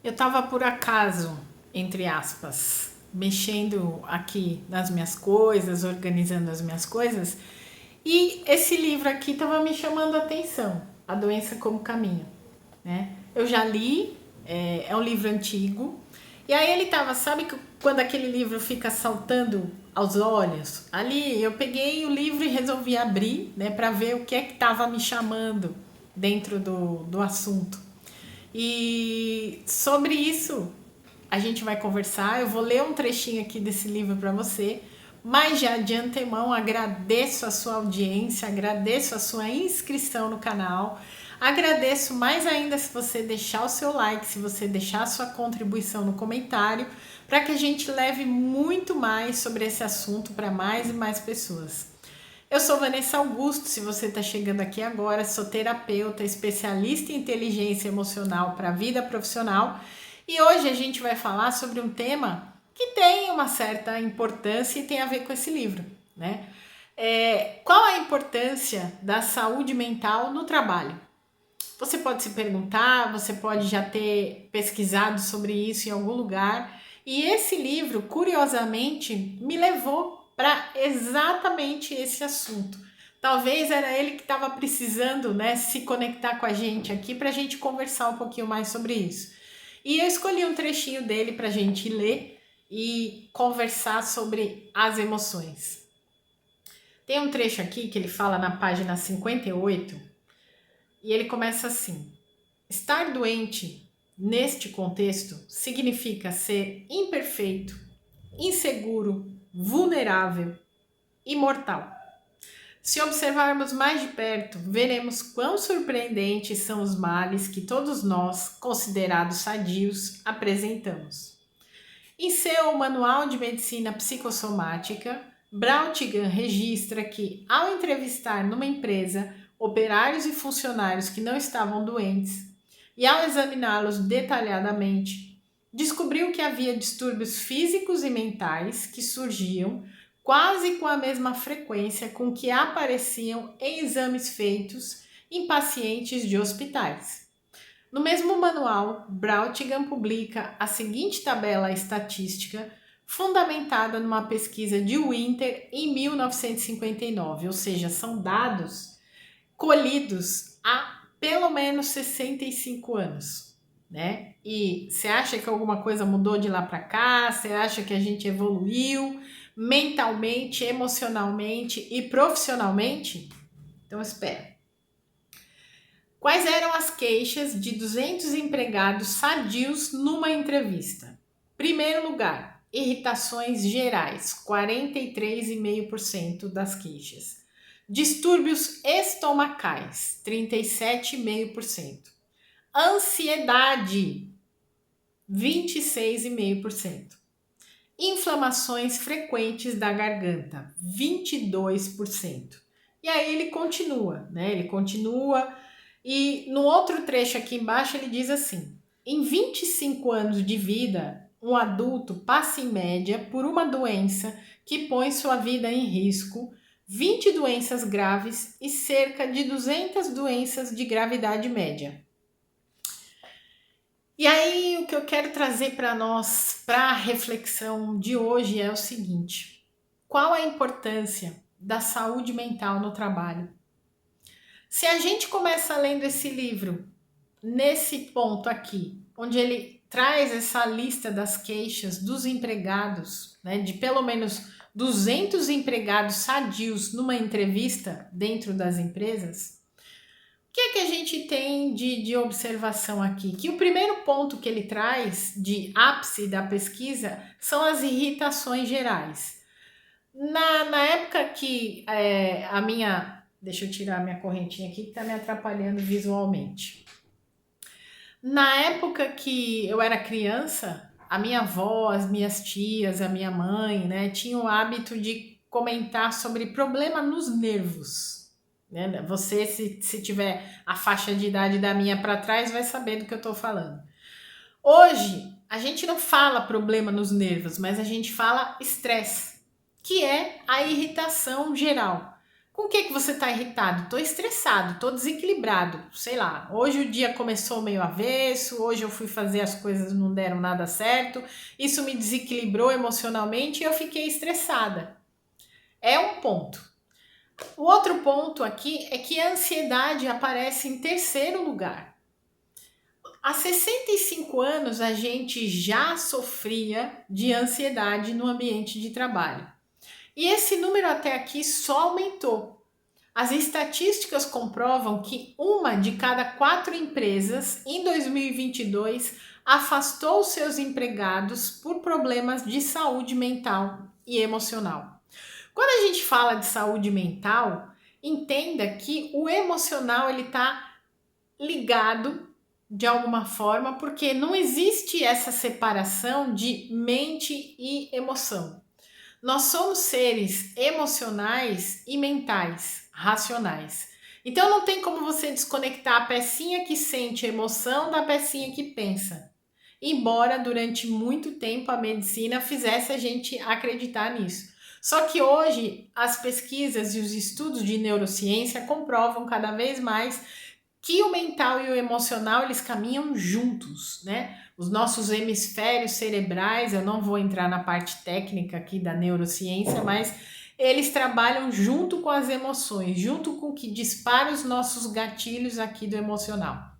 Eu estava por acaso, entre aspas, mexendo aqui nas minhas coisas, organizando as minhas coisas, e esse livro aqui estava me chamando a atenção, A Doença como Caminho, né? Eu já li, é um livro antigo, e aí ele estava, sabe que quando aquele livro fica saltando aos olhos? Ali eu peguei o livro e resolvi abrir, né, para ver o que é que estava me chamando dentro do assunto. E sobre isso a gente vai conversar. Eu vou ler um trechinho aqui desse livro para você, mas já de antemão agradeço a sua audiência, agradeço a sua inscrição no canal, agradeço mais ainda se você deixar o seu like, se você deixar a sua contribuição no comentário, para que a gente leve muito mais sobre esse assunto para mais e mais pessoas. Eu sou Vanessa Augusto, se você está chegando aqui agora, sou terapeuta, especialista em inteligência emocional para a vida profissional, e hoje a gente vai falar sobre um tema que tem uma certa importância e tem a ver com esse livro, né? Qual a importância da saúde mental no trabalho? Você pode se perguntar, você pode já ter pesquisado sobre isso em algum lugar, e esse livro, curiosamente, me levou para exatamente esse assunto. Talvez era ele que estava precisando, né, se conectar com a gente aqui para a gente conversar um pouquinho mais sobre isso. E eu escolhi um trechinho dele para a gente ler e conversar sobre as emoções. Tem um trecho aqui que ele fala na página 58 e ele começa assim: estar doente neste contexto significa ser imperfeito, inseguro, vulnerável, imortal. Se observarmos mais de perto, veremos quão surpreendentes são os males que todos nós, considerados sadios, apresentamos. Em seu Manual de Medicina Psicossomática, Brautigan registra que, ao entrevistar numa empresa operários e funcionários que não estavam doentes, e ao examiná-los detalhadamente, descobriu que havia distúrbios físicos e mentais que surgiam quase com a mesma frequência com que apareciam em exames feitos em pacientes de hospitais. No mesmo manual, Brautigan publica a seguinte tabela estatística fundamentada numa pesquisa de Winter em 1959, ou seja, são dados colhidos há pelo menos 65 anos, né? E você acha que alguma coisa mudou de lá para cá? Você acha que a gente evoluiu mentalmente, emocionalmente e profissionalmente? Então espera. Quais eram as queixas de 200 empregados sadios numa entrevista? Primeiro lugar, irritações gerais, 43,5% das queixas. Distúrbios estomacais, 37,5%. Ansiedade, 26,5%. Inflamações frequentes da garganta, 22%. E aí ele continua, né? Ele continua. E no outro trecho aqui embaixo ele diz assim: em 25 anos de vida, um adulto passa em média por uma doença que põe sua vida em risco, 20 doenças graves e cerca de 200 doenças de gravidade média. E aí o que eu quero trazer para nós, para a reflexão de hoje é o seguinte: qual a importância da saúde mental no trabalho? Se a gente começa lendo esse livro nesse ponto aqui, onde ele traz essa lista das queixas dos empregados, né, de pelo menos 200 empregados sadios numa entrevista dentro das empresas, o que é que a gente tem de observação aqui? Que o primeiro ponto que ele traz de ápice da pesquisa são as irritações gerais. Na época que a minha... Deixa eu tirar a minha correntinha aqui que está me atrapalhando visualmente. Na época que eu era criança, a minha avó, as minhas tias, a minha mãe, né, tinham o hábito de comentar sobre problema nos nervos. Né? Você, se tiver a faixa de idade da minha para trás, vai saber do que eu estou falando. Hoje, a gente não fala problema nos nervos, mas a gente fala estresse, que é a irritação geral. Com o que você está irritado? Estou estressado, estou desequilibrado, sei lá. Hoje o dia começou meio avesso, hoje eu fui fazer as coisas não deram nada certo, isso me desequilibrou emocionalmente e eu fiquei estressada. É um ponto. O outro ponto aqui é que a ansiedade aparece em terceiro lugar. Há 65 anos a gente já sofria de ansiedade no ambiente de trabalho. E esse número até aqui só aumentou. As estatísticas comprovam que uma de cada 4 empresas em 2022 afastou seus empregados por problemas de saúde mental e emocional. Quando a gente fala de saúde mental, entenda que o emocional ele está ligado de alguma forma, porque não existe essa separação de mente e emoção. Nós somos seres emocionais e mentais, racionais. Então não tem como você desconectar a pecinha que sente emoção da pecinha que pensa. Embora durante muito tempo a medicina fizesse a gente acreditar nisso. Só que hoje as pesquisas e os estudos de neurociência comprovam cada vez mais que o mental e o emocional eles caminham juntos, né? Os nossos hemisférios cerebrais, eu não vou entrar na parte técnica aqui da neurociência, mas eles trabalham junto com as emoções, junto com o que dispara os nossos gatilhos aqui do emocional.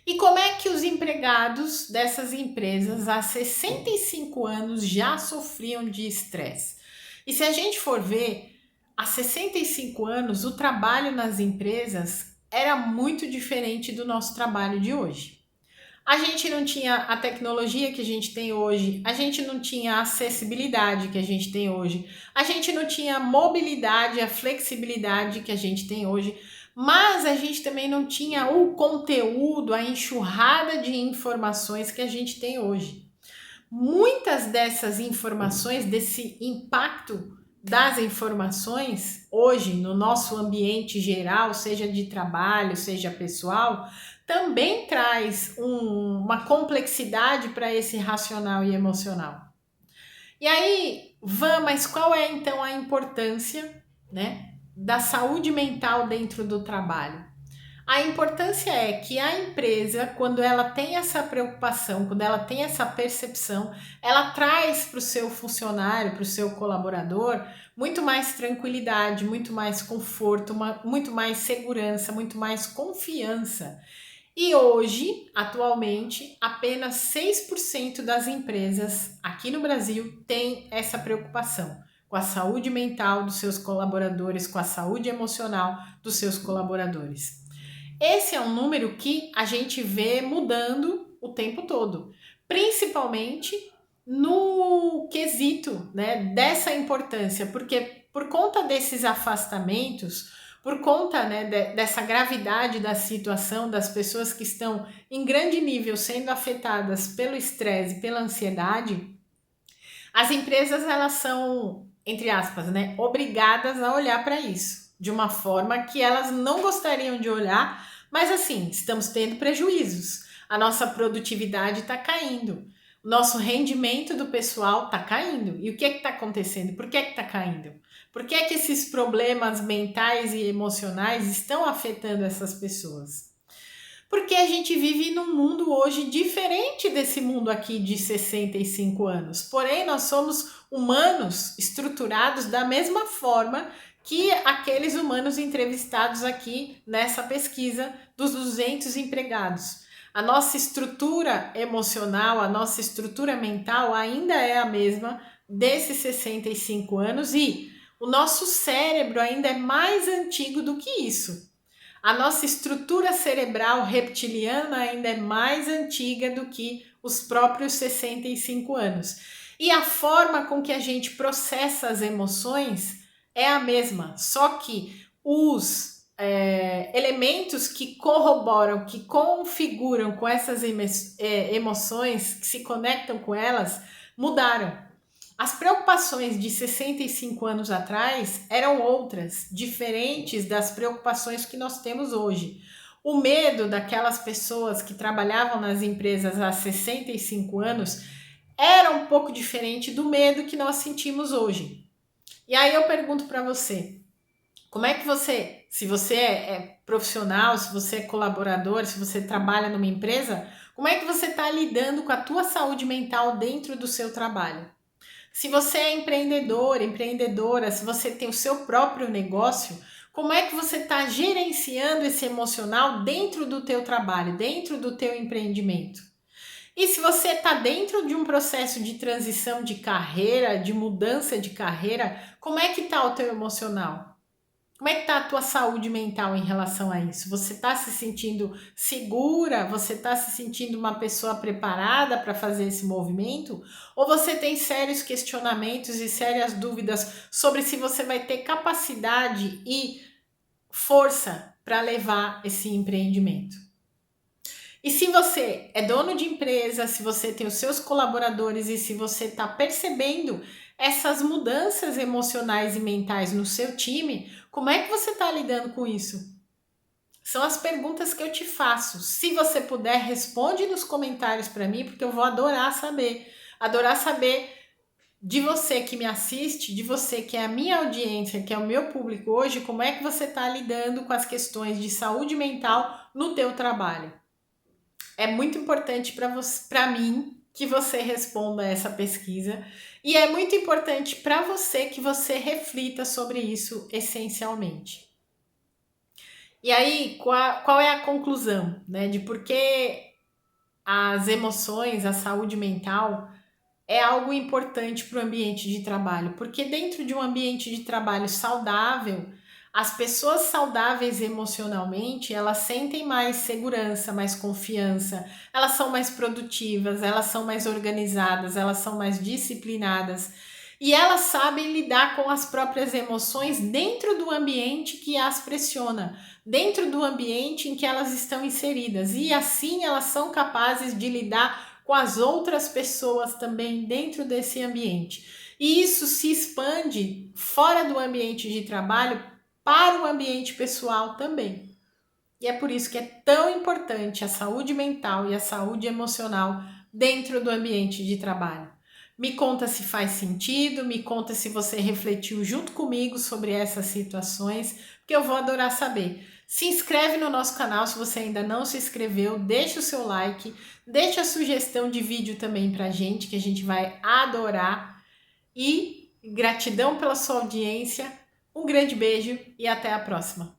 E como é que os empregados dessas empresas há 65 anos já sofriam de estresse? E se a gente for ver, há 65 anos o trabalho nas empresas era muito diferente do nosso trabalho de hoje. A gente não tinha a tecnologia que a gente tem hoje, a gente não tinha a acessibilidade que a gente tem hoje, a gente não tinha a mobilidade, a flexibilidade que a gente tem hoje, mas a gente também não tinha o conteúdo, a enxurrada de informações que a gente tem hoje. Muitas dessas informações, desse impacto das informações hoje no nosso ambiente geral, seja de trabalho, seja pessoal, também traz uma complexidade para esse racional e emocional. E aí, mas qual é então a importância, né, da saúde mental dentro do trabalho? A importância é que a empresa, quando ela tem essa preocupação, quando ela tem essa percepção, ela traz para o seu funcionário, para o seu colaborador, muito mais tranquilidade, muito mais conforto, muito mais segurança, muito mais confiança. E hoje, atualmente, apenas 6% das empresas aqui no Brasil têm essa preocupação com a saúde mental dos seus colaboradores, com a saúde emocional dos seus colaboradores. Esse é um número que a gente vê mudando o tempo todo, principalmente no quesito, né, dessa importância, porque por conta desses afastamentos, por conta, né, dessa gravidade da situação das pessoas que estão em grande nível sendo afetadas pelo estresse, pela ansiedade, as empresas elas são, entre aspas, né, obrigadas a olhar para isso de uma forma que elas não gostariam de olhar, mas assim, estamos tendo prejuízos. A nossa produtividade está caindo. O nosso rendimento do pessoal está caindo. E o que está acontecendo? Por que está caindo? Por que esses problemas mentais e emocionais estão afetando essas pessoas? Porque a gente vive num mundo hoje diferente desse mundo aqui de 65 anos. Porém, nós somos humanos estruturados da mesma forma que aqueles humanos entrevistados aqui nessa pesquisa dos 200 empregados. A nossa estrutura emocional, a nossa estrutura mental ainda é a mesma desses 65 anos e o nosso cérebro ainda é mais antigo do que isso. A nossa estrutura cerebral reptiliana ainda é mais antiga do que os próprios 65 anos. E a forma com que a gente processa as emoções é a mesma, só que os elementos que corroboram, que configuram com essas emoções, que se conectam com elas, mudaram. As preocupações de 65 anos atrás eram outras, diferentes das preocupações que nós temos hoje. O medo daquelas pessoas que trabalhavam nas empresas há 65 anos era um pouco diferente do medo que nós sentimos hoje. E aí eu pergunto para você, Como é que você, se você é profissional, se você é colaborador, se você trabalha numa empresa, como é que você está lidando com a tua saúde mental dentro do seu trabalho? Se você é empreendedor, empreendedora, se você tem o seu próprio negócio, como é que você está gerenciando esse emocional dentro do teu trabalho, dentro do teu empreendimento? E se você está dentro de um processo de transição de carreira, de mudança de carreira, como é que está o teu emocional? Como é que está a tua saúde mental em relação a isso? Você está se sentindo segura? Você está se sentindo uma pessoa preparada para fazer esse movimento? Ou você tem sérios questionamentos e sérias dúvidas sobre se você vai ter capacidade e força para levar esse empreendimento? E se você é dono de empresa, se você tem os seus colaboradores e se você está percebendo essas mudanças emocionais e mentais no seu time, como é que você está lidando com isso? São as perguntas que eu te faço. Se você puder, responde nos comentários para mim, porque eu vou adorar saber. Adorar saber de você que me assiste, de você que é a minha audiência, que é o meu público hoje, como é que você está lidando com as questões de saúde mental no teu trabalho. É muito importante para mim que você responda essa pesquisa e é muito importante para você que você reflita sobre isso essencialmente. E aí, qual é a conclusão, né, de por que as emoções, a saúde mental é algo importante para o ambiente de trabalho? Porque dentro de um ambiente de trabalho saudável, as pessoas saudáveis emocionalmente, elas sentem mais segurança, mais confiança, elas são mais produtivas, elas são mais organizadas, elas são mais disciplinadas e elas sabem lidar com as próprias emoções dentro do ambiente que as pressiona, dentro do ambiente em que elas estão inseridas, e assim elas são capazes de lidar com as outras pessoas também dentro desse ambiente. E isso se expande fora do ambiente de trabalho para o ambiente pessoal também. E é por isso que é tão importante a saúde mental e a saúde emocional dentro do ambiente de trabalho. Me conta se faz sentido, me conta se você refletiu junto comigo sobre essas situações, porque eu vou adorar saber. Se inscreve no nosso canal se você ainda não se inscreveu, deixa o seu like, deixa a sugestão de vídeo também pra gente, que a gente vai adorar. E gratidão pela sua audiência, um grande beijo e até a próxima.